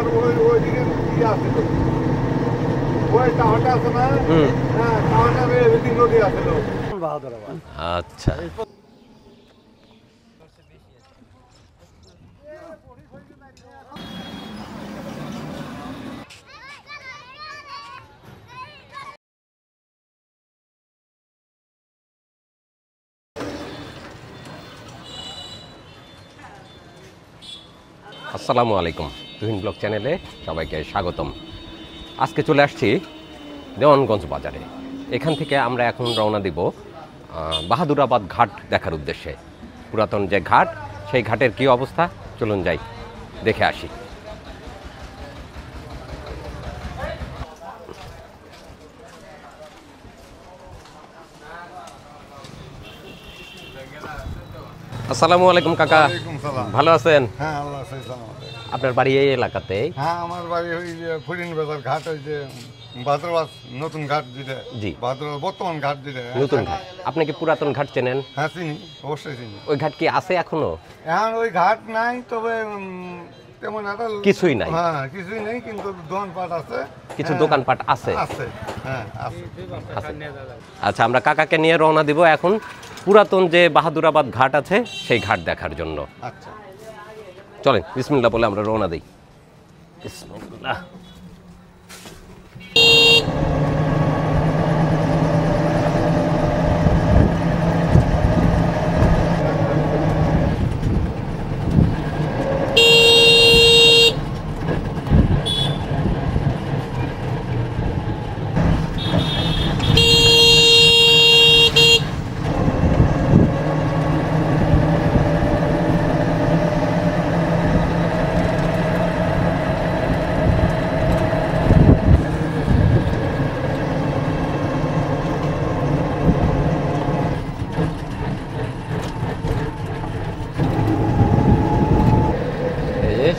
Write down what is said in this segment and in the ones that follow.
আর ওইদিকে ইয়ে আছে তো ওই টাওয়ারটা আছে না হ্যাঁ টাওয়ারটার এদিকে নদী আছে তো বাহাদুরাবাদ। আচ্ছা আসসালামু আলাইকুম, তুহিন ব্লগ চ্যানেলে সবাইকে স্বাগতম। আজকে চলে আসছি দেওয়ানগঞ্জ বাজারে। এখান থেকে আমরা এখন রওনা দিব বাহাদুরাবাদ ঘাট দেখার উদ্দেশ্যে। পুরাতন যে ঘাট, সেই ঘাটের কী অবস্থা, চলুন যাই দেখে আসি। আসসালামু আলাইকুম কাকা, ভালো আছেন? হ্যাঁ আল্লাহ সালামত। আপনার বাড়ি এই এলাকাতে? হ্যাঁ আমার বাড়ি ওই যে ফরিন বাজার ঘাট, ওই যে বাহাদুরাবাদ নতুন ঘাট যেটা। জি, বাহাদুরাবাদ বর্তমান ঘাট যেটা নতুন ঘাট। আপনি কি পুরাতন ঘাট চেনেন? হ্যাঁ চিনি, অবশ্যই চিনি। ওই ঘাট কি আছে এখনো? এখন ওই ঘাট নাই, তবে তেমন একটা কিছুই নাই। হ্যাঁ কিছুই নেই, কিন্তু দোকানপাট আছে, কিছু দোকানপাট আছে। আছে হ্যাঁ আছে। আচ্ছা, আমরা কাকাকে নিয়ে রওনা দিব এখন পুরাতন যে বাহাদুরাবাদ ঘাট আছে সেই ঘাট দেখার জন্য। আচ্ছা চলেন, বিসমিল্লাহ বলে আমরা রওনা দিই। বিসমিল্লাহ।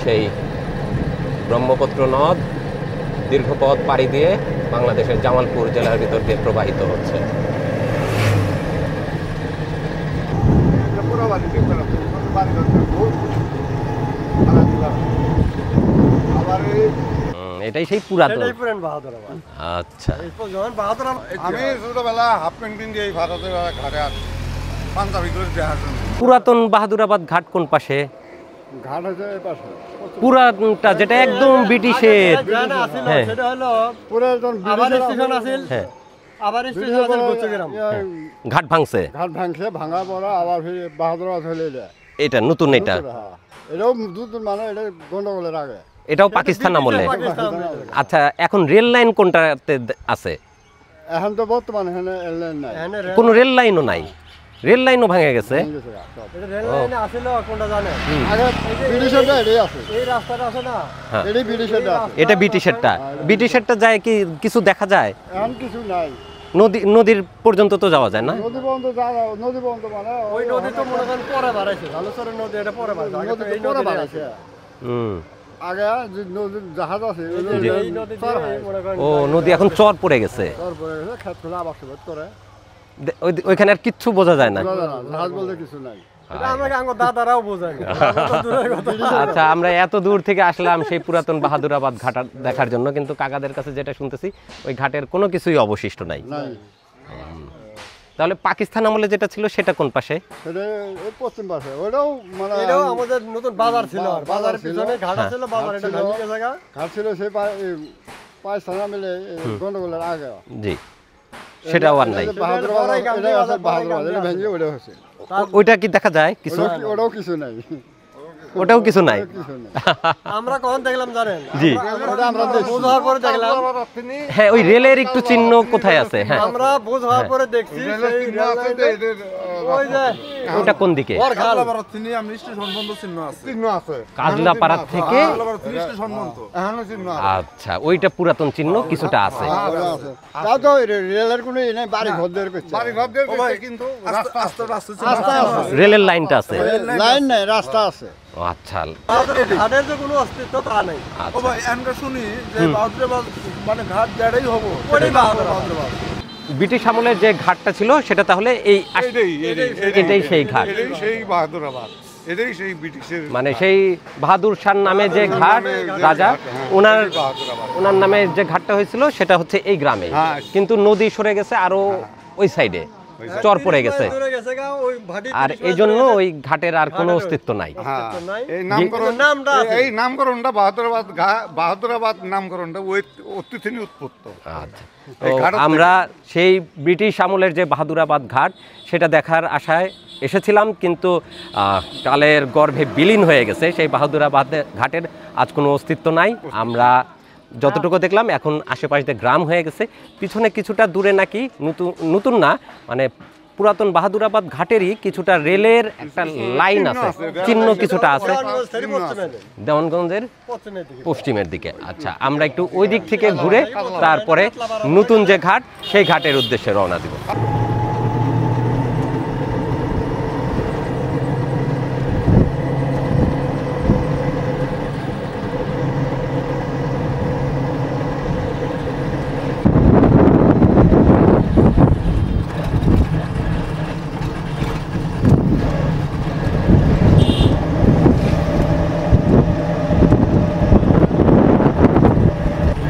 সেই ব্রহ্মপুত্র নদ দীর্ঘ পথ পাড়ি দিয়ে বাংলাদেশের জামালপুর জেলার ভিতর দিয়ে প্রবাহিত হচ্ছে। এটাই সেই পুরাতন বাহাদুরাবাদ। আচ্ছা, আমি ছোটবেলা হাফ প্যান্ট কিনে এই ভারতের ঘাটে পাঞ্জাবি করে দেখার জন্য। পুরাতন বাহাদুরাবাদ ঘাট কোন পাশে? ঘাট আছে এই পাশে পুরাতনটা যেটা একদম ব্রিটিশের। হ্যাঁ সেটা হলো পুরাতন আবার স্টেশন আছে, হ্যাঁ, আবার স্টেশন আছে গুচ্ছগ্রাম। ঘাট ভাঙছে, ঘাট ভাঙছে, ভাঙা পড়া আবার বাহাদুরাবাদ হলে এটা নতুন। এটা এটাও দুধ মানে এটা গন্ডগোলের আগে, এটাও পাকিস্তান আমলে। আচ্ছা, এখন রেল লাইন কোনটাতে আছে? এখন তো বর্তমানে রেল নাই, কোনো রেল লাইনও নাই, রেল লাইনও ভেঙে গেছে। এটা রেল লাইনে আসলে কোনটা জানেন? আগে ব্রিটিশেরটা এটাই আছে, এই রাস্তাটা আছে না, এটাই ব্রিটিশেরটা আছে। এটা ব্রিটিশেরটা। ব্রিটিশেরটা যায় কি কিছু দেখা যায়? এখন কিছু নাই, নদীর পর্যন্ত তো যাওয়া যায় না। নদী পর্যন্ত নদী পর্যন্ত মানে ওই নদী তো মনে করেন পরে বাড়াইছে, ধানুচরের নদী এটা পরে বাড়াইছে, আগে তো এই পরে নদী বাড়াইছে। আগে যে নদীর জাহাজ আছে এই নদী দিয়ে মনে করেন ও নদী এখন চর পড়ে গেছে, তারপরে খেত খোলা আবাস করে ওইখানে আর কিচ্ছু বোঝা যায় না। জাহাজ বলতে কিছু নাই। এটা আমাকে আমার দাদারাও বোঝায় না। আচ্ছা, আমরা এত দূর থেকে আসলাম সেই পুরাতন বাহাদুরাবাদ ঘাট দেখার জন্য, কিন্তু কাকাদের কাছে যেটা শুনতেছি ওই ঘাটের কোনো কিছুই অবশিষ্ট নাই। তাহলে পাকিস্তান আমলে যেটা ছিল সেটা কোন পাশে? সেটা ওই পশ্চিম পাশে, ওটাও মানে এটাও আমাদের নতুন বাজার ছিল, বাজারের পিছনে ঘাট ছিল, বাজার এটা ভেঙে গেছে গা। ঘাট ছিল সেই পাকিস্তান আমলে গন্ডগোলের আগে। জি, সেটাও আর নাই। বাহাদুরাবাদ এটাই আছে, বাহাদুরাবাদ এটা ভেঙে ওটা হচ্ছে। ওইটা কি দেখা যায় কিছু? ওটাও কিছু নাই, ওটাও কিছু নাই। আমরা কখন দেখলাম জানেন? জি, আমরা বোঝার পরে দেখলাম। হ্যাঁ, ওই রেলের একটু চিহ্ন কোথায় আছে? হ্যাঁ, আমরা বোঝার পরে দেখছি সেই ওই যে ওটা কোন দিকে? কাজলাপাড়া থেকে। আচ্ছা, ওইটা পুরাতন চিহ্ন কিছুটা আছে। তাও তো রেলের কোনো ই নাই, বাড়ি ঘর দিয়ে কিন্তু রেলের লাইনটা আছে, লাইন নাই, রাস্তা আছে। আচ্ছা, ঘাটের যে কোনো অস্তিত্ব তা নেই। ও ভাই আমরা শুনি যে বাহাদুরাবাদ মানে ঘাট যেটাই হবো ওটাই বাহাদুরাবাদ। ব্রিটিশ আমলের যে ঘাটটা ছিল সেটা তাহলে এই এটাই সেই ঘাট। এটাই সেই বাহাদুরাবাদ। এটাই সেই ব্রিটিশের মানে সেই বাহাদুর শাহ নামে যে ঘাট রাজা ওনার ওনার নামে যে ঘাটটা হয়েছিল সেটা হচ্ছে এই গ্রামে, হ্যাঁ। কিন্তু নদী সরে গেছে আরো ওই সাইডে চর পড়ে গেছে, আর এই জন্য ওই ঘাটের আর কোনো অস্তিত্ব নাই। হ্যাঁ, এই নামকরণটা বাহাদুরাবাদ নামকরণটা ওই অতি থেকে উৎপত্ত। আচ্ছা, তো আমরা সেই ব্রিটিশ আমলের যে বাহাদুরাবাদ ঘাট সেটা দেখার আশায় এসেছিলাম, কিন্তু কালের গর্ভে বিলীন হয়ে গেছে সেই বাহাদুরাবাদ ঘাটের আজ কোনো অস্তিত্ব নাই। আমরা যতটুকু দেখলাম এখন আশেপাশে গ্রাম হয়ে গেছে, পিছনে কিছুটা দূরে নাকি নতুন না মানে পুরাতন বাহাদুরাবাদ ঘাটেরই কিছুটা রেলের একটা লাইন আছে, চিহ্ন কিছুটা আছে দেওয়ানগঞ্জের পশ্চিমের দিকে। আচ্ছা, আমরা একটু ওই দিক থেকে ঘুরে তারপরে নতুন যে ঘাট সেই ঘাটের উদ্দেশ্যে রওনা দিব।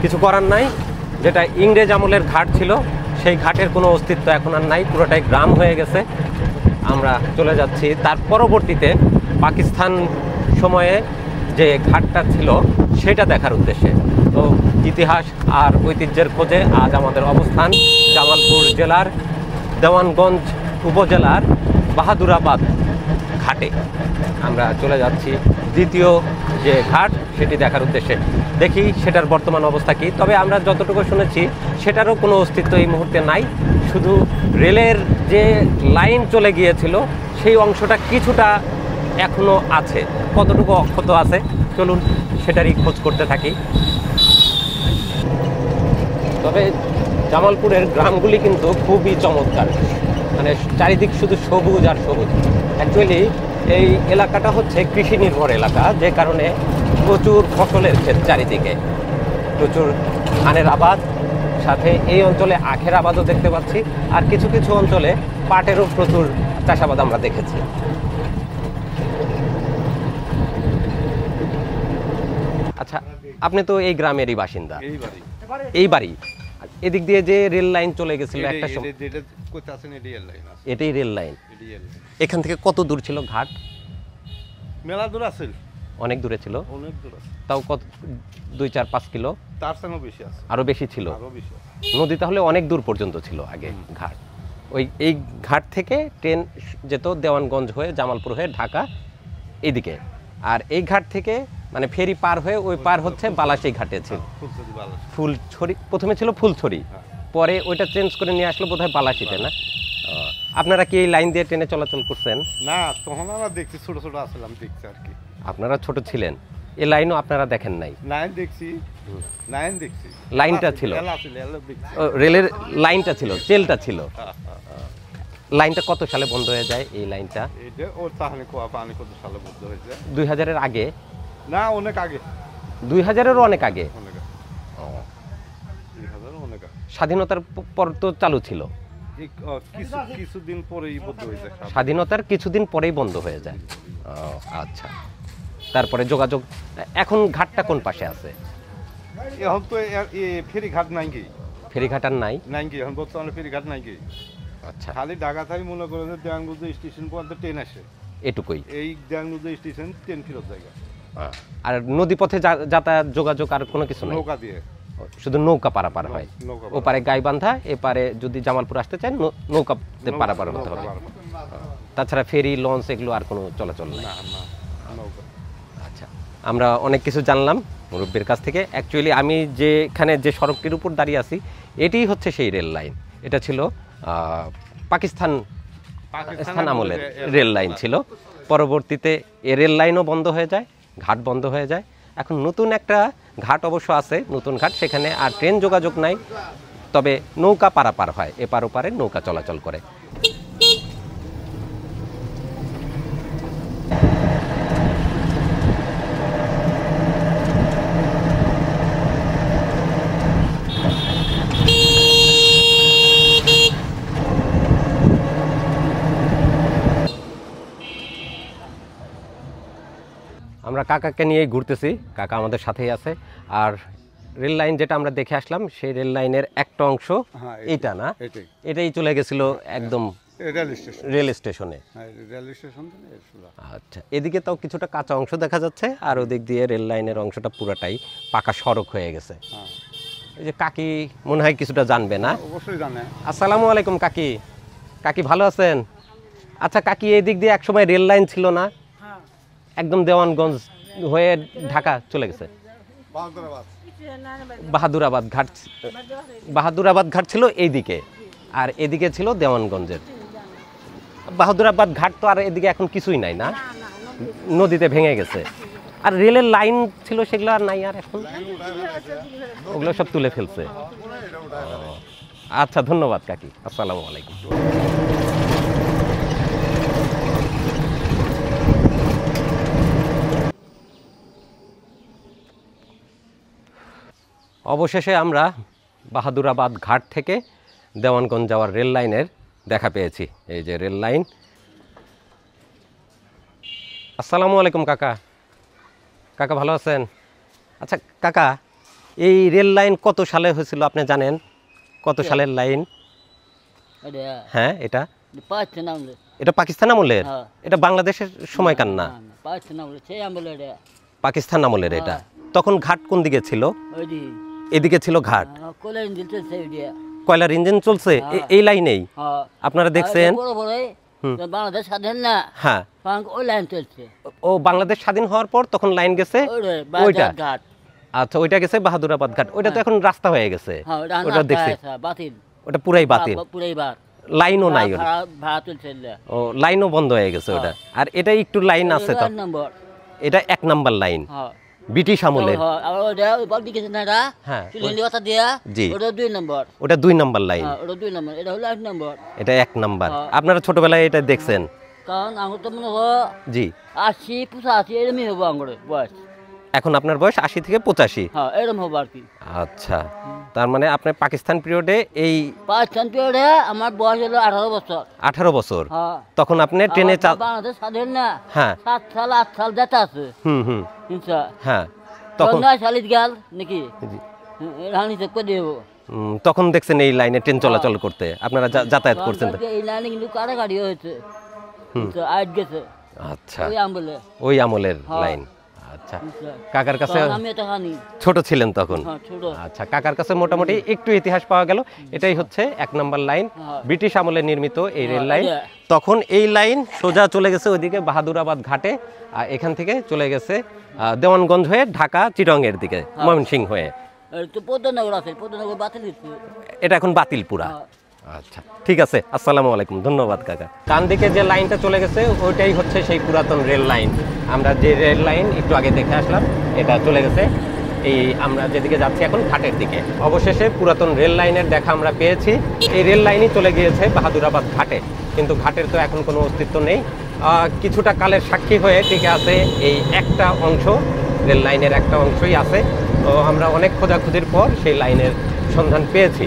কিছু করার নাই, যেটা ইংরেজ আমলের ঘাট ছিল সেই ঘাটের কোনো অস্তিত্ব এখন আর নাই, পুরোটাই গ্রাম হয়ে গেছে। আমরা চলে যাচ্ছি তার পরবর্তীতে পাকিস্তান সময়ে যে ঘাটটা ছিল সেটা দেখার উদ্দেশ্যে। তো ইতিহাস আর ঐতিহ্যের খোঁজে আজ আমাদের অবস্থান জামালপুর জেলার দেওয়ানগঞ্জ উপজেলার বাহাদুরাবাদ ঘাটে। আমরা চলে যাচ্ছি দ্বিতীয় যে ঘাট সেটি দেখার উদ্দেশ্যে, দেখি সেটার বর্তমান অবস্থা কী। তবে আমরা যতটুকু শুনেছি সেটারও কোনো অস্তিত্ব এই মুহূর্তে নাই, শুধু রেলের যে লাইন চলে গিয়েছিল সেই অংশটা কিছুটা এখনও আছে, কতটুকু অক্ষত আছে চলুন সেটারই খোঁজ করতে থাকি। তবে জামালপুরের গ্রামগুলি কিন্তু খুবই চমৎকার, মানে চারিদিক শুধু সবুজ আর সবুজ। অ্যাকচুয়ালি এই এলাকাটা হচ্ছে কৃষি নির্ভর এলাকা, যে কারণে প্রচুর ফসলের ক্ষেত চারিদিকে, প্রচুর ধানের আবাদ, সাথে এই অঞ্চলে আখের আবাদও দেখতে পাচ্ছি, আর কিছু কিছু অঞ্চলে পাটেরও প্রচুর চাষাবাদ আমরা দেখেছি। আচ্ছা, আপনি তো এই গ্রামেরই বাসিন্দা, এই বাড়ি এদিক দিয়ে যে রেল লাইন চলে গেছিল একটা সময়, এটাই রেল লাইন। এখান থেকে কত দূর ছিল ঘাট? মেলা দূর আছে, অনেক দূরে ছিল, অনেক দূর আছে, তাও কত 2-4-5 কিলো? তার সঙ্গে বেশি আছে, আরো বেশি ছিল। আরো বেশি নদী তাহলে অনেক দূর পর্যন্ত ছিল আগে ঘাট। এই ঘাট থেকে ট্রেন যেত দেওয়ানগঞ্জ হয়ে জামালপুর হয়ে ঢাকা এদিকে, আর এই ঘাট থেকে মানে ফেরি পার হয়ে ওই পার হচ্ছে বালাসী ঘাটে ছিল, ফুলছড়ি প্রথমে ছিল ফুলছড়ি, পরে ওইটা চেঞ্জ করে নিয়ে আসলো বোধহয় বালাসীতে না? আপনারা কি এই লাইন দিয়ে ট্রেনে চলাচল করছেন? না, তখন আমরা দেখছি, ছোট ছোট আসলাম দেখছি আর কি। আপনারা ছোট ছিলেন, এই লাইনও আপনারা দেখেন নাই? লাইন দেখছি, লাইনটা ছিল, রেলের লাইনটা ছিল, চেলটা ছিল। লাইনটা কত সালে বন্ধ হয়ে যায় এই লাইনটা? এটা ওর তাহলে পানি কত সালে বন্ধ হয়েছে? 2000-এর আগে না, অনেক আগে। 2000-এরও অনেক আগে। স্বাধীনতার পর তো চালু ছিল, কিছুদিন পরেই বন্ধ হয়ে যায়, স্বাধীনতার কিছুদিন পরেই বন্ধ হয়ে যায়। আচ্ছা, তারপরে যোগাযোগ এখন ঘাটটা কোন পাশে আছে? এখন তো ফেরিঘাট নাই কি? ফেরিঘাট আর নাই? নাই কি, এখন বর্তমানে ফেরিঘাট নাই কি। আচ্ছা, খালি ঢাকা থেকে মনে করেন যে দেওয়ানগঞ্জ স্টেশন পর্যন্ত ট্রেন আসে, এটুকুই। এই দেওয়ানগঞ্জ স্টেশন ট্রেন ফেরত জায়গা। আর নদীপথে যাতায়াত যোগাযোগ আর কোনো কিছু নাই? নৌকা দিয়ে, শুধু নৌকা পারাপার হয়, ওপারে গাইবান্ধা, এপারে যদি জামালপুর আসতে চান নৌকাতে পারাপার হতে হবে, তাছাড়া ফেরি লঞ্চ এগুলো আর কোনো চলাচল নেই। আচ্ছা, আমরা অনেক কিছু জানলাম মুরব্বীর কাছ থেকে। অ্যাকচুয়ালি আমি যেখানে যে সড়কটির উপর দাঁড়িয়ে আছি এটিই হচ্ছে সেই রেল লাইন। এটা ছিল পাকিস্তান আমলের রেল লাইন ছিল। পরবর্তীতে এ রেল লাইনও বন্ধ হয়ে যায়, ঘাট বন্ধ হয়ে যায়। এখন নতুন একটা ঘাট অবশ্য আছে, নতুন ঘাট, সেখানে আর ট্রেন যোগাযোগ নাই, তবে নৌকা পারাপার হয়, এপার ওপারে নৌকা চলাচল করে। কাকাকে নিয়েই ঘুরতেছি, কাকা আমাদের সাথেই আছে। আর রেল লাইন যেটা আমরা দেখে আসলাম সেই রেল লাইনের একটা অংশ হ্যাঁ, এইটা না, এটাই এটাই চলে গেছিল একদম রেল স্টেশন, রেল স্টেশনে। হ্যাঁ রেল স্টেশন থেকে সোজা। আচ্ছা, এদিকে তাও কিছুটা কাঁচা অংশ দেখা যাচ্ছে, আর ওদিক দিয়ে রেল লাইনের অংশটা পুরাটাই পাকা সড়ক হয়ে গেছে। হ্যাঁ এই যে কাকি মনে হয় কিছুটা জানবে না? অবশ্যই জানে। আসসালামু আলাইকুম কাকি। কাকি ভালো আছেন? আচ্ছা কাকি, এই দিক দিয়ে একসময় রেল লাইন ছিল না, একদম দেওয়ানগঞ্জ হয়ে ঢাকা চলে গেছে। বাহাদুরাবাদ ঘাট, বাহাদুরাবাদ ঘাট ছিল এইদিকে, আর এদিকে ছিল দেওয়ানগঞ্জের। বাহাদুরাবাদ ঘাট তো আর এদিকে এখন কিছুই নাই না, নদীতে ভেঙে গেছে। আর রেলের লাইন ছিল সেগুলো আর নাই, আর এখন ওগুলো সব তুলে ফেলছে। আচ্ছা ধন্যবাদ কাকি, আসসালামু আলাইকুম। অবশেষে আমরা বাহাদুরাবাদ ঘাট থেকে দেওয়ানগঞ্জ যাওয়ার রেল লাইনের দেখা পেয়েছি। এই যে রেল লাইন। আসসালামু আলাইকুম কাকা। কাকা ভালো আছেন? আচ্ছা কাকা, এই রেল লাইন কত সালে হয়েছিল আপনি জানেন? কত সালের লাইন? হ্যাঁ, এটা এটা পাকিস্তান আমলের, এটা বাংলাদেশের সময়কার না, পাকিস্তান আমলের। এটা তখন ঘাট কোন দিকে ছিল? এদিকে ছিল ঘাট, কয়লার ইঞ্জিন চলছে এই লাইনেই আপনারা দেখছেন। বাংলাদেশ স্বাধীন না, হ্যাঁ ওই লাইন চলছে। ও বাংলাদেশ স্বাধীন হওয়ার পর তখন লাইন গেছে ওইটা। ঘাট, আচ্ছা, ওইটা গেছে বাহাদুরাবাদ ঘাট, ওইটা তো এখন রাস্তা হয়ে গেছে। ওটা দেখছি, বাতিল, ওটা পুরাই বাতিল, পুরাই বার, লাইনও নাই, ভাড়া চলছে। ও লাইনও বন্ধ হয়ে গেছে ওটা। আর এটা একটু লাইন আছে তো, এটা 1 নাম্বার লাইন ব্রিটিশ আমলের। হ্যাঁ জি, ওটা 2 নাম্বার লাইন, এটা 1 নাম্বার। আপনারা ছোটবেলায় এটা দেখছেন? কারণ আমার তো মনে হয় জি 80-85 এরমই হবো আমার বয়স। এখন আপনার বয়স 80 থেকে 85? হ্যাঁ এরম হবো আর কি। আচ্ছা, তার মানে আপনি পাকিস্তান পিরিয়ডে, এই পাকিস্তান পিরিয়ডে আমার বয়স হলো 18 বছর। 18 বছর? হ্যাঁ, তখন আপনি ট্রেনে বাংলাদেশ স্বাধীন না, হ্যাঁ 7 সাল 8 সাল যেতে আছে। হুম হ্যাঁ, তখন তখন 9 সালিত গেল নাকি রানি চেক করে দেবো। তখন দেখছেন এই লাইনে ট্রেন চলাচল করতে, আপনারা যাতায়াত করছেন? এই লাইনে কিন্তু কারাগারি হয়েছে, আজ গেছে। আচ্ছা, ওই আমলে, ওই আমলের লাইন। আচ্ছা, কাকার কাছে আমি এটা খানি ছোট ছিলেন তখন? ছোট। আচ্ছা, কাকার কাছে মোটামুটি একটু ইতিহাস পাওয়া গেল। এটাই হচ্ছে 1 নাম্বার লাইন, ব্রিটিশ আমলে নির্মিত এই রেল লাইন। তখন এই লাইন সোজা চলে গেছে ওইদিকে বাহাদুরাবাদ ঘাটে, আর এখান থেকে চলে গেছে দেওয়ানগঞ্জ হয়ে ঢাকা চিটাগংয়ের দিকে, ময়মনসিংহ হয়ে। এটা এখন বাতিল পুরা। আচ্ছা ঠিক আছে, আসসালামু আলাইকুম, ধন্যবাদ কাকা। ডান দিকে যে লাইনটা চলে গেছে ওইটাই হচ্ছে সেই পুরাতন রেল লাইন। আমরা যে রেল লাইন একটু আগে দেখে আসলাম, এটা চলে গেছে এই আমরা যেদিকে যাচ্ছি এখন ঘাটের দিকে। অবশেষে পুরাতন রেল লাইনের দেখা আমরা পেয়েছি। এই রেল লাইনই চলে গিয়েছে বাহাদুরাবাদ ঘাটে, কিন্তু ঘাটের তো এখন কোনো অস্তিত্ব নেই। কিছুটা কালের সাক্ষী হয়ে টিকে আছে এই একটা অংশ, রেল লাইনের একটা অংশই আছে। তো আমরা অনেক খোঁজাখুঁজির পর সেই লাইনের সন্ধান পেয়েছি,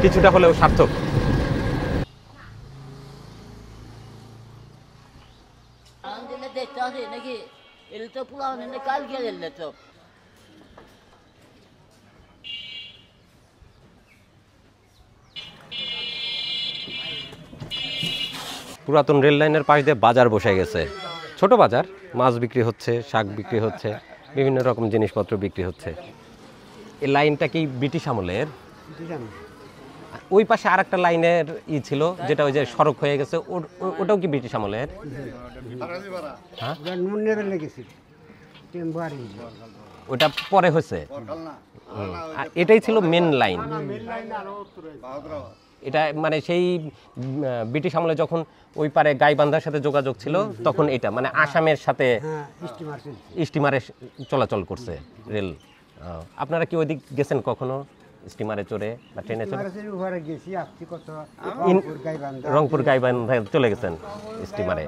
কিছুটা হলেও সার্থক। পুরাতন রেল লাইনের পাশ দিয়ে বাজার বসে গেছে, ছোট বাজার, মাছ বিক্রি হচ্ছে, শাক বিক্রি হচ্ছে, বিভিন্ন রকম জিনিসপত্র বিক্রি হচ্ছে। এই লাইনটা কি ব্রিটিশ আমলের? ওই পাশে আর একটা লাইনের ছিল যেটা ওই যে সড়ক হয়ে গেছে, ওটাও কি ব্রিটিশ আমলের? হ্যাঁ, ওটা পরে হয়েছে। এটাই ছিল মেন লাইন। এটা মানে সেই ব্রিটিশ আমলে যখন ওই পারে গাইবান্ধার সাথে যোগাযোগ ছিল, তখন এটা মানে আসামের সাথে স্টিমারে চলাচল করছে রেল। আপনারা কি ওইদিক গেছেন কখনো স্টিমারে চড়ে বা ট্রেনে চড়ে? রংপুর গাইবান্ধা চলে গেছেন স্টিমারে।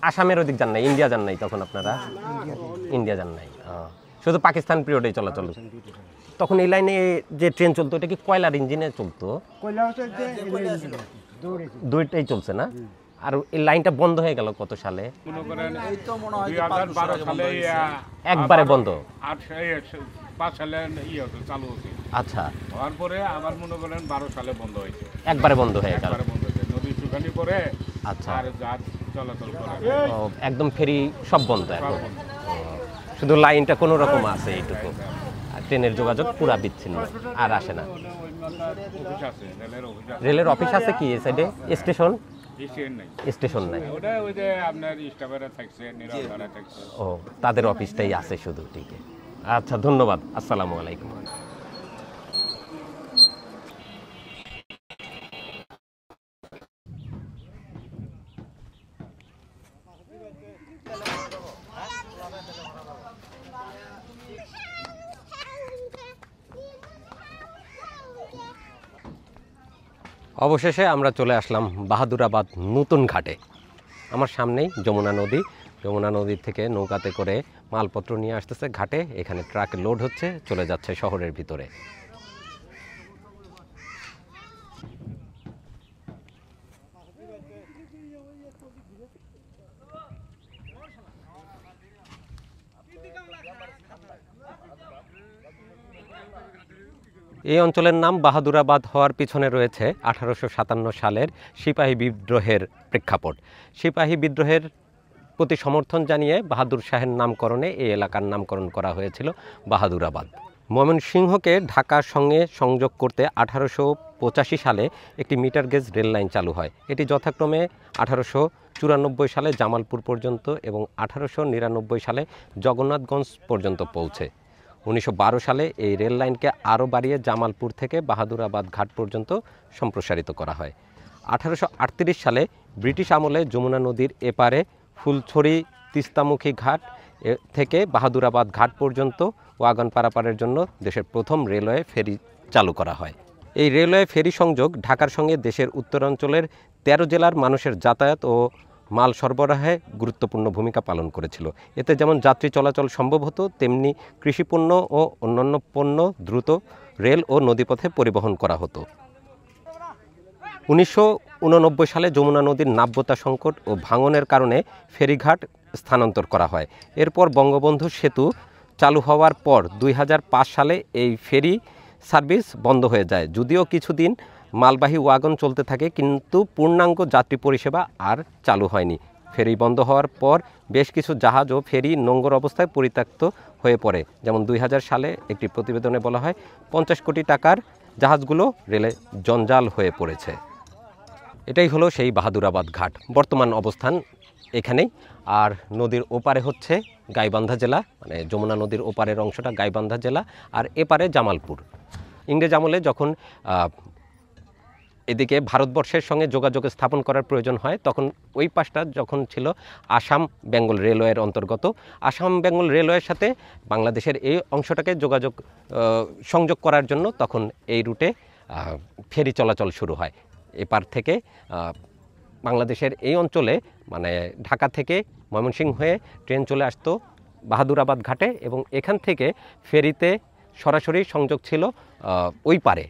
আসামের ওইদিক যান নাই, ইন্ডিয়া যান নাই তখন আপনারা? ইন্ডিয়া যান নাই, শুধু পাকিস্তান পিরিয়ডে চলাচল। তখন এই লাইনে যে ট্রেন চলতো এটা কি কয়লার ইঞ্জিনে চলতো? দুইটাই চলছে না? আর এই লাইনটা বন্ধ হয়ে গেল কত সালে? মনে করেন 2012 সালে একবারে বন্ধ? 5 সালে চালু হয়েছে। আচ্ছা, তারপরে আবার মনে করেন 12 সালে বন্ধ হয়েছে। একবারে বন্ধ হয়ে গেল। একবারে বন্ধ হয়েছে, নদী শুকানি পরে আচ্ছা, আর জাহাজ চলাচল করে একদম ফেরি সব বন্ধ এখন। সব বন্ধ। শুধু লাইনটা কোনো রকম আছে এইটুকু, আর ট্রেনের যোগাযোগ পুরা বিচ্ছিন্ন, আর আসে না। অফিস আছে, রেলের অফিস আছে। রেলের অফিস আছে কি এই সাইডে? স্টেশন? স্টেশন নাই। স্টেশন নাই। ওটা ওই যে আপনার স্টাফেরা থাকছে, নিরাপত্তারা থাকছে। ও, তাদের অফিসটাই আছে শুধু, ঠিক আছে। আচ্ছা, ধন্যবাদ। আসসালামু আলাইকুম। অবশেষে আমরা চলে আসলাম বাহাদুরাবাদ নতুন ঘাটে। আমার সামনেই যমুনা নদী। যমুনা নদী থেকে নৌকাতে করে মালপত্র নিয়ে আসতেছে ঘাটে, এখানে ট্রাকে লোড হচ্ছে, চলে যাচ্ছে শহরের ভিতরে। এই অঞ্চলের নাম বাহাদুরাবাদ হওয়ার পিছনে রয়েছে 1857 সালের সিপাহী বিদ্রোহের প্রেক্ষাপট। সিপাহী বিদ্রোহের প্রতি সমর্থন জানিয়ে বাহাদুর শাহের নামকরণে এই এলাকার নামকরণ করা হয়েছিল বাহাদুরাবাদ। ময়মনসিংহকে ঢাকার সঙ্গে সংযোগ করতে 1885 সালে একটি মিটার গেজ রেল লাইন চালু হয়। এটি যথাক্রমে 1894 সালে জামালপুর পর্যন্ত এবং 1899 সালে জগন্নাথগঞ্জ পর্যন্ত পৌঁছে। 1912 সালে এই রেল লাইনকে আরও বাড়িয়ে জামালপুর থেকে বাহাদুরাবাদ ঘাট পর্যন্ত সম্প্রসারিত করা হয়। 1838 সালে ব্রিটিশ আমলে যমুনা নদীর এপারে ফুলছড়ি তিস্তামুখী ঘাট থেকে বাহাদুরাবাদ ঘাট পর্যন্ত ওয়াগন পারাপারের জন্য দেশের প্রথম রেলওয়ে ফেরি চালু করা হয়। এই রেলওয়ে ফেরি সংযোগ ঢাকার সঙ্গে দেশের উত্তরাঞ্চলের 13 জেলার মানুষের যাতায়াত ও মাল সরবরাহে গুরুত্বপূর্ণ ভূমিকা পালন করেছিল। এতে যেমন যাত্রী চলাচল সম্ভব হতো, তেমনি কৃষিপণ্য ও অন্যান্য পণ্য দ্রুত রেল ও নদীপথে পরিবহন করা হতো। 1989 সালে যমুনা নদীর নাব্যতা সংকট ও ভাঙনের কারণে ফেরিঘাট স্থানান্তর করা হয়। এরপর বঙ্গবন্ধু সেতু চালু হওয়ার পর 2005 সালে এই ফেরি সার্ভিস বন্ধ হয়ে যায়। যদিও কিছুদিন মালবাহী ওয়াগন চলতে থাকে, কিন্তু পূর্ণাঙ্গ যাত্রী পরিষেবা আর চালু হয়নি। ফেরি বন্ধ হওয়ার পর বেশ কিছু জাহাজ ও ফেরি নোঙর অবস্থায় পরিত্যক্ত হয়ে পড়ে। যেমন 2000 সালে একটি প্রতিবেদনে বলা হয় 50 কোটি টাকার জাহাজগুলো রেলে জঞ্জাল হয়ে পড়েছে। এটাই হলো সেই বাহাদুরাবাদ ঘাট। বর্তমান অবস্থান এখানেই। আর নদীর ওপারে হচ্ছে গাইবান্ধা জেলা, মানে যমুনা নদীর ওপারের অংশটা গাইবান্ধা জেলা, আর এপারে জামালপুর। ইংরেজ আমলে যখন এদিকে ভারতবর্ষের সঙ্গে যোগাযোগ স্থাপন করার প্রয়োজন হয়, তখন ওই পাশটা যখন ছিল আসাম বেঙ্গল রেলওয়ের অন্তর্গত, আসাম বেঙ্গল রেলওয়ের সাথে বাংলাদেশের এই অংশটাকে সংযোগ করার জন্য তখন এই রুটে ফেরি চলাচল শুরু হয়। এপার থেকে বাংলাদেশের এই অঞ্চলে, মানে ঢাকা থেকে ময়মনসিংহ হয়ে ট্রেন চলে আসতো বাহাদুরাবাদ ঘাটে, এবং এখান থেকে ফেরিতে সরাসরি সংযোগ ছিল ওই পারে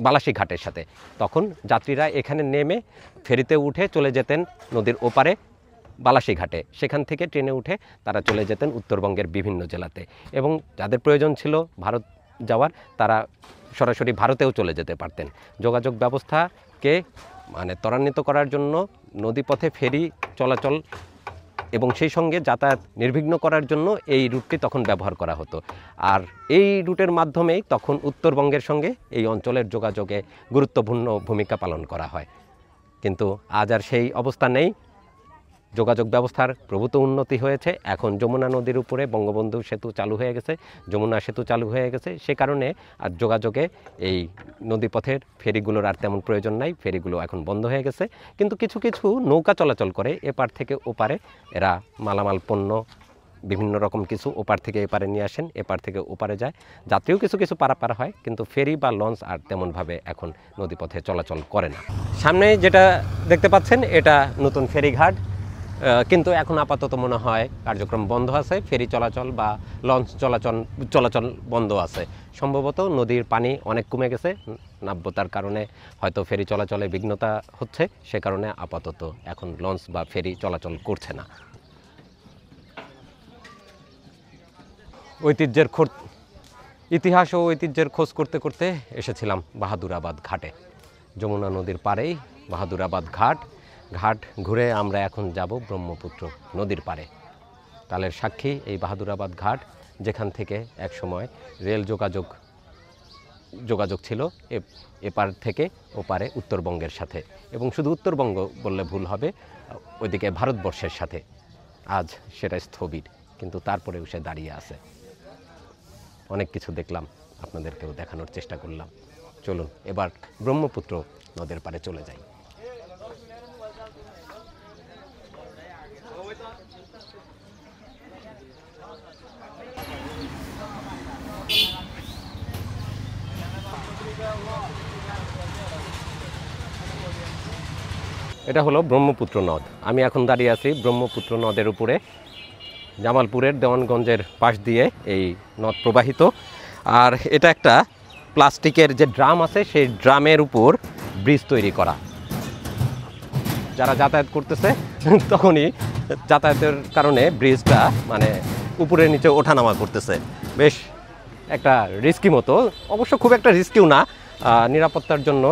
বালাসী ঘাটের সাথে। তখন যাত্রীরা এখানে নেমে ফেরিতে উঠে চলে যেতেন নদীর ওপারে বালাসী ঘাটে। সেখান থেকে ট্রেনে উঠে তারা চলে যেতেন উত্তরবঙ্গের বিভিন্ন জেলাতে, এবং যাদের প্রয়োজন ছিল ভারত যাওয়ার, তারা সরাসরি ভারতেও চলে যেতে পারতেন। যোগাযোগ ব্যবস্থাকে মানে ত্বরান্বিত করার জন্য নদীপথে ফেরি চলাচল এবং সেই সঙ্গে যাতায়াত নির্বিঘ্ন করার জন্য এই রুটটি তখন ব্যবহার করা হতো। আর এই রুটের মাধ্যমেই তখন উত্তরবঙ্গের সঙ্গে এই অঞ্চলের যোগাযোগে গুরুত্বপূর্ণ ভূমিকা পালন করা হয়। কিন্তু আজ আর সেই অবস্থা নেই। যোগাযোগ ব্যবস্থার প্রভূত উন্নতি হয়েছে। এখন যমুনা নদীর উপরে বঙ্গবন্ধু সেতু চালু হয়ে গেছে, যমুনা সেতু চালু হয়ে গেছে। সে কারণে আর যোগাযোগে এই নদীপথের ফেরিগুলোর আর তেমন প্রয়োজন নাই, ফেরিগুলো এখন বন্ধ হয়ে গেছে। কিন্তু কিছু কিছু নৌকা চলাচল করে এপার থেকে ওপারে, এরা মালামাল পণ্য বিভিন্ন রকম কিছু ওপার থেকে এপারে নিয়ে আসেন, এপার থেকে ওপারে যায়। যাত্রীও কিছু কিছু পারাপার হয়, কিন্তু ফেরি বা লঞ্চ আর তেমনভাবে এখন নদীপথে চলাচল করে না। সামনে যেটা দেখতে পাচ্ছেন এটা নতুন ফেরিঘাট, কিন্তু এখন আপাতত মনে হয় কার্যক্রম বন্ধ আছে। ফেরি চলাচল বা লঞ্চ চলাচল বন্ধ আছে। সম্ভবত নদীর পানি অনেক কমে গেছে, নাব্যতার কারণে হয়তো ফেরি চলাচলে বিঘ্নতা হচ্ছে, সে কারণে আপাতত এখন লঞ্চ বা ফেরি চলাচল করছে না। ইতিহাস ও ঐতিহ্যের খোঁজ করতে করতে এসেছিলাম বাহাদুরাবাদ ঘাটে। যমুনা নদীর পাড়েই বাহাদুরাবাদ ঘাট ঘুরে আমরা এখন যাব ব্রহ্মপুত্র নদীর পাড়ে। কালের সাক্ষী এই বাহাদুরাবাদ ঘাট, যেখান থেকে একসময় রেল যোগাযোগ ছিল এপার থেকে ওপারে উত্তরবঙ্গের সাথে, এবং শুধু উত্তরবঙ্গ বললে ভুল হবে, ওইদিকে ভারতবর্ষের সাথে। আজ সেটা স্থবির, কিন্তু তারপরেও সে দাঁড়িয়ে আছে। অনেক কিছু দেখলাম, আপনাদেরকেও দেখানোর চেষ্টা করলাম। চলুন এবার ব্রহ্মপুত্র নদের পাড়ে চলে যাই। এটা হলো ব্রহ্মপুত্র নদ। আমি এখন দাঁড়িয়ে আছি ব্রহ্মপুত্র নদের উপরে। জামালপুরের দেওয়ানগঞ্জের পাশ দিয়ে এই নদ প্রবাহিত। আর এটা একটা প্লাস্টিকের যে ড্রাম আছে, সেই ড্রামের উপর ব্রিজ তৈরি করা। যারা যাতায়াত করতেছে তখনই যাতায়াতের কারণে ব্রিজটা মানে উপরের নিচে ওঠানামা করতেছে। বেশ একটা রিস্কি মতো, অবশ্য খুব একটা রিস্কিও না। নিরাপত্তার জন্য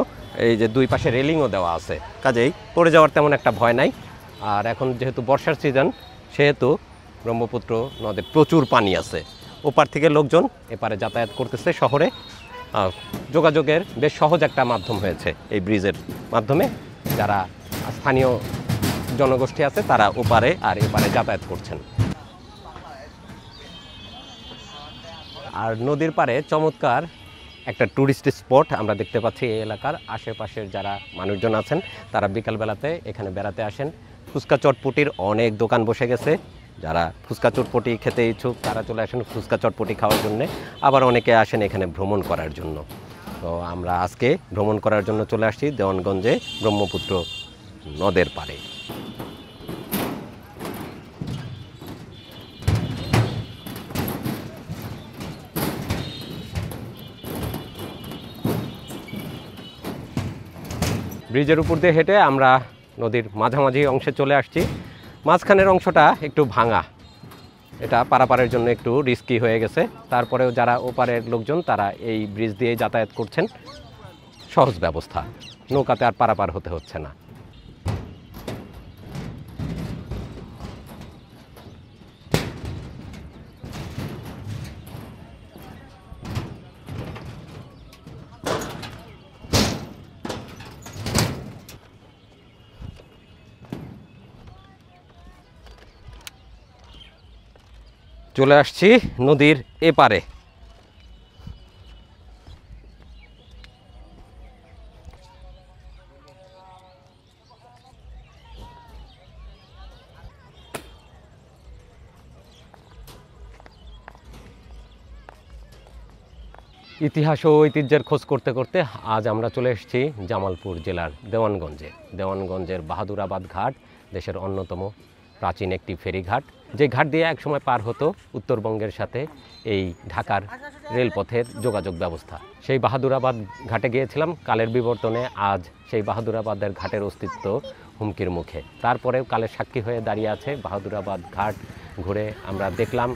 এই যে দুই পাশে রেলিংও দেওয়া আছে, কাজেই পড়ে যাওয়ার তেমন একটা ভয় নাই। আর এখন যেহেতু বর্ষার সিজন, সেহেতু ব্রহ্মপুত্র নদে প্রচুর পানি আছে। ওপার থেকে লোকজন এপারে যাতায়াত করতেছে। শহরে যোগাযোগের বেশ সহজ একটা মাধ্যম হয়েছে এই ব্রিজের মাধ্যমে। যারা স্থানীয় জনগোষ্ঠী আছে তারা ওপারে আর এপারে যাতায়াত করছেন। আর নদীর পাড়ে চমৎকার একটা ট্যুরিস্ট স্পট আমরা দেখতে পাচ্ছি। এই এলাকার আশেপাশের যারা মানুষজন আছেন তারা বিকালবেলাতে এখানে বেড়াতে আসেন। ফুচকা চটপটির অনেক দোকান বসে গেছে। যারা ফুচকা চটপটি খেতে ইচ্ছুক তারা চলে আসেন ফুচকা চটপটি খাওয়ার জন্যে। আবার অনেকে আসেন এখানে ভ্রমণ করার জন্য। তো আমরা আজকে ভ্রমণ করার জন্য চলে আসছি দেওয়ানগঞ্জে ব্রহ্মপুত্র নদের পাড়ে। ব্রিজের উপর দিয়ে হেঁটে আমরা নদীর মাঝামাঝি অংশে চলে আসছি। মাঝখানের অংশটা একটু ভাঙা, এটা পারাপারের জন্য একটু রিস্কি হয়ে গেছে। তারপরেও যারা ওপারের লোকজন তারা এই ব্রিজ দিয়ে যাতায়াত করছেন। সহজ ব্যবস্থা, নৌকাতে আর পারাপার হতে হচ্ছে না। চলে আসছি নদীর এপারে। ইতিহাস ও ঐতিহ্যের খোঁজ করতে করতে আজ আমরা চলে এসেছি জামালপুর জেলার দেওয়ানগঞ্জে। দেওয়ানগঞ্জের বাহাদুরাবাদ ঘাট দেশের অন্যতম প্রাচীন একটি ফেরিঘাট, যে ঘাট দিয়ে একসময় পার হতো উত্তরবঙ্গের সাথে এই ঢাকার রেলপথের যোগাযোগ ব্যবস্থা। সেই বাহাদুরাবাদ ঘাটে গিয়েছিলাম। কালের বিবর্তনে আজ সেই বাহাদুরাবাদের ঘাটের অস্তিত্ব হুমকির মুখে। তারপরেও কালের সাক্ষী হয়ে দাঁড়িয়ে আছে বাহাদুরাবাদ ঘাট। ঘুরে আমরা দেখলাম,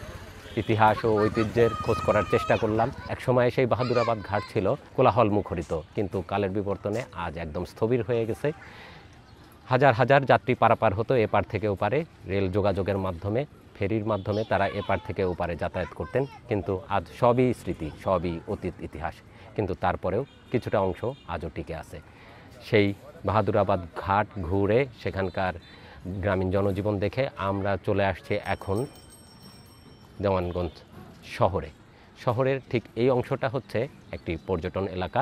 ইতিহাস ও ঐতিহ্যের খোঁজ করার চেষ্টা করলাম। একসময় সেই বাহাদুরাবাদ ঘাট ছিল কোলাহল মুখরিত, কিন্তু কালের বিবর্তনে আজ একদম স্থবির হয়ে গেছে। হাজার হাজার যাত্রী পারাপার হতো এপার থেকে ওপারে রেল যোগাযোগের মাধ্যমে, ফেরির মাধ্যমে তারা এপার থেকে ওপারে যাতায়াত করতেন। কিন্তু আজ সবই স্মৃতি, সবই অতীত ইতিহাস। কিন্তু তারপরেও কিছুটা অংশ আজও টিকে আছে। সেই বাহাদুরাবাদ ঘাট ঘুরে সেখানকার গ্রামীণ জনজীবন দেখে আমরা চলে আসছি এখন দেওয়ানগঞ্জ শহরে। শহরের ঠিক এই অংশটা হচ্ছে একটি পর্যটন এলাকা।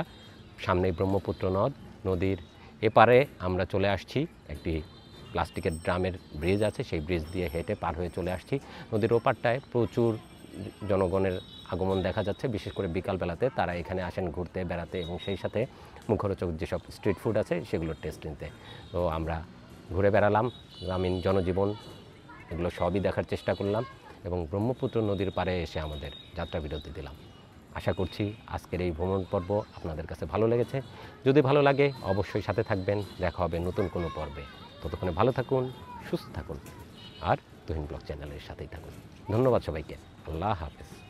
সামনেই ব্রহ্মপুত্র নদ, নদীর এপারে আমরা চলে আসছি। একটি প্লাস্টিকের ড্রামের ব্রিজ আছে, সেই ব্রিজ দিয়ে হেঁটে পার হয়ে চলে আসছি। নদীর ওপারটায় প্রচুর জনগণের আগমন দেখা যাচ্ছে, বিশেষ করে বিকালবেলাতে তারা এখানে আসেন ঘুরতে, বেড়াতে এবং সেই সাথে মুখরোচক যেসব স্ট্রিট ফুড আছে সেগুলোর টেস্ট নিতে। তো আমরা ঘুরে বেড়ালাম, গ্রামীণ জনজীবন এগুলো সবই দেখার চেষ্টা করলাম এবং ব্রহ্মপুত্র নদীর পাড়ে এসে আমাদের যাত্রা বিরতি দিলাম। আশা করছি আজকের এই ভ্রমণ পর্ব আপনাদের কাছে ভালো লেগেছে। যদি ভালো লাগে অবশ্যই সাথে থাকবেন। দেখা হবে নতুন কোনো পর্বে। ততক্ষণে ভালো থাকুন, সুস্থ থাকুন আর তুহিন ব্লগ চ্যানেলের সাথেই থাকুন। ধন্যবাদ সবাইকে। আল্লাহ হাফেজ।